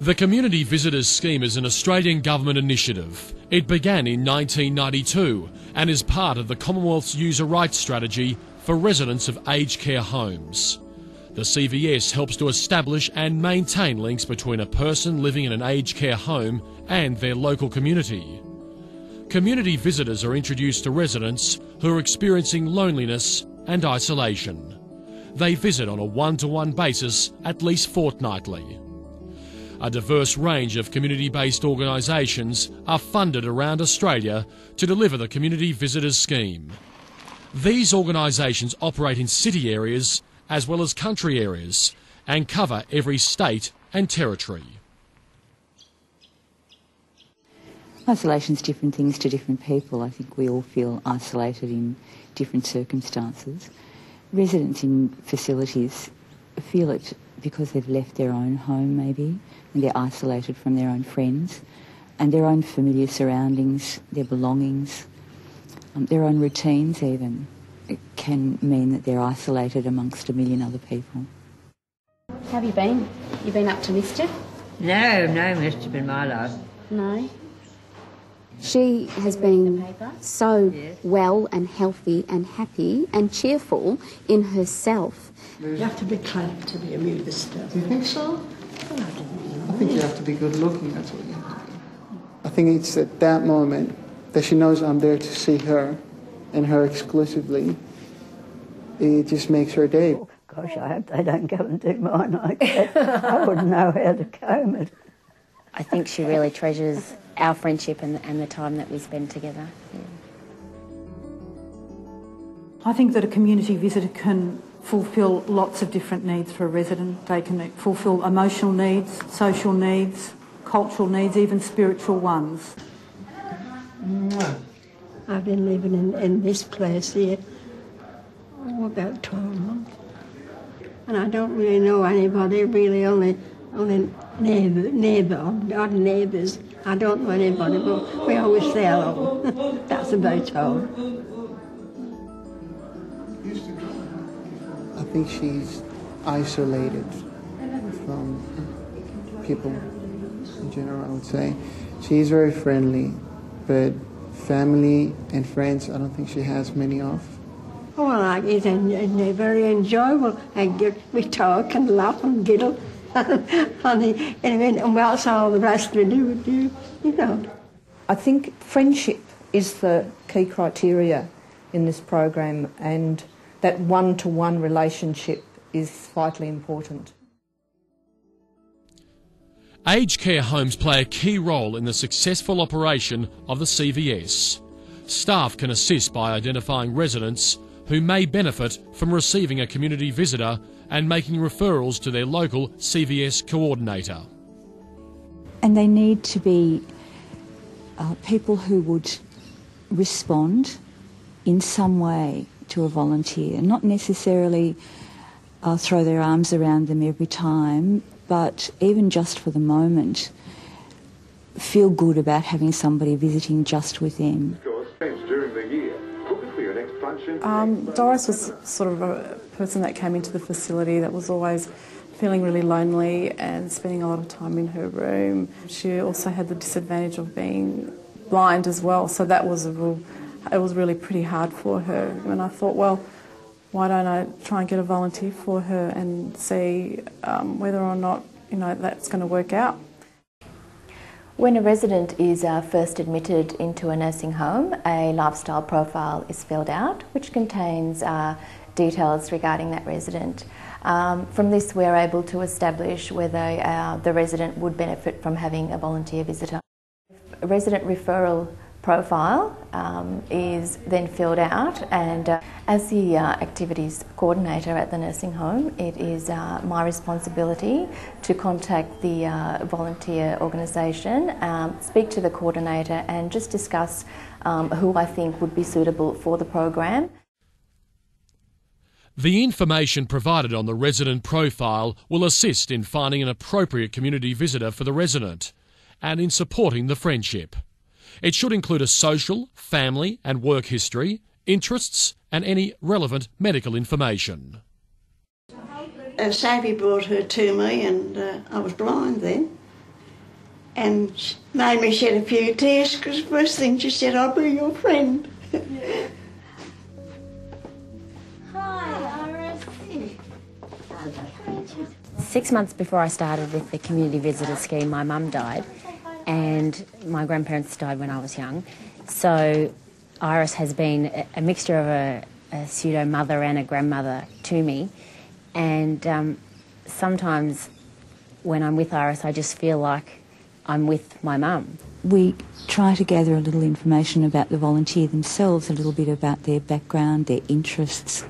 The Community Visitors Scheme is an Australian government initiative. It began in 1992 and is part of the Commonwealth's user rights strategy for residents of aged care homes. The CVS helps to establish and maintain links between a person living in an aged care home and their local community. Community visitors are introduced to residents who are experiencing loneliness and isolation. They visit on a one-to-one basis at least fortnightly. A diverse range of community-based organisations are funded around Australia to deliver the Community Visitors Scheme. These organisations operate in city areas as well as country areas and cover every state and territory. Isolation's different things to different people. I think we all feel isolated in different circumstances. Residents in facilities feel it because they've left their own home maybe, and they're isolated from their own friends and their own familiar surroundings, their belongings, their own routines even. It can mean that they're isolated amongst a million other people. How have you been? You been up to mischief? No mischief in my life. No. She has been so well and healthy and happy and cheerful in herself. You have to be clever to be a minister. Do you think so? Well, I don't know. I think you have to be good looking, that's what you have to do. I think it's at that moment that she knows I'm there to see her and her exclusively. It just makes her day. Oh, gosh, I hope they don't go and do mine like that. I wouldn't know how to comb it. I think she really treasures our friendship and the time that we spend together. Yeah. I think that a community visitor can fulfil lots of different needs for a resident. They can fulfil emotional needs, social needs, cultural needs, even spiritual ones. I've been living in this place here about 12 months. And I don't really know anybody, really only odd neighbours. I don't know anybody, but we always say hello. That's about all. I think she's isolated from people in general, I would say. She's very friendly, but family and friends, I don't think she has many of. Oh, well, it's very enjoyable. We talk and laugh and giggle. And that's all the rest we do, you know. I think friendship is the key criteria in this program, and that one-to-one relationship is vitally important. Aged care homes play a key role in the successful operation of the CVS. Staff can assist by identifying residents who may benefit from receiving a community visitor and making referrals to their local CVS coordinator. And they need to be people who would respond in some way to a volunteer, not necessarily throw their arms around them every time, but even just for the moment, feel good about having somebody visiting just with them. Doris was sort of a person that came into the facility that was always feeling really lonely and spending a lot of time in her room. She also had the disadvantage of being blind as well, so that was it was really pretty hard for her. And I thought, well, why don't I try and get a volunteer for her and see whether or not, you know, that's going to work out. When a resident is first admitted into a nursing home, a lifestyle profile is filled out, which contains details regarding that resident. From this, we're able to establish whether the resident would benefit from having a volunteer visitor. A resident referral profile is then filled out, and as the activities coordinator at the nursing home, it is my responsibility to contact the volunteer organisation, speak to the coordinator and just discuss who I think would be suitable for the program. The information provided on the resident profile will assist in finding an appropriate community visitor for the resident and in supporting the friendship. It should include a social, family and work history, interests and any relevant medical information. Savvy brought her to me, and I was blind then, And she made me shed a few tears because the first thing she said, I'll be your friend. Hi, Iris. 6 months before I started with the community visitor scheme, my mum died, and my grandparents died when I was young. So Iris has been a mixture of a pseudo-mother and a grandmother to me. And sometimes when I'm with Iris, I just feel like I'm with my mum. We try to gather a little information about the volunteer themselves, a little bit about their background, their interests,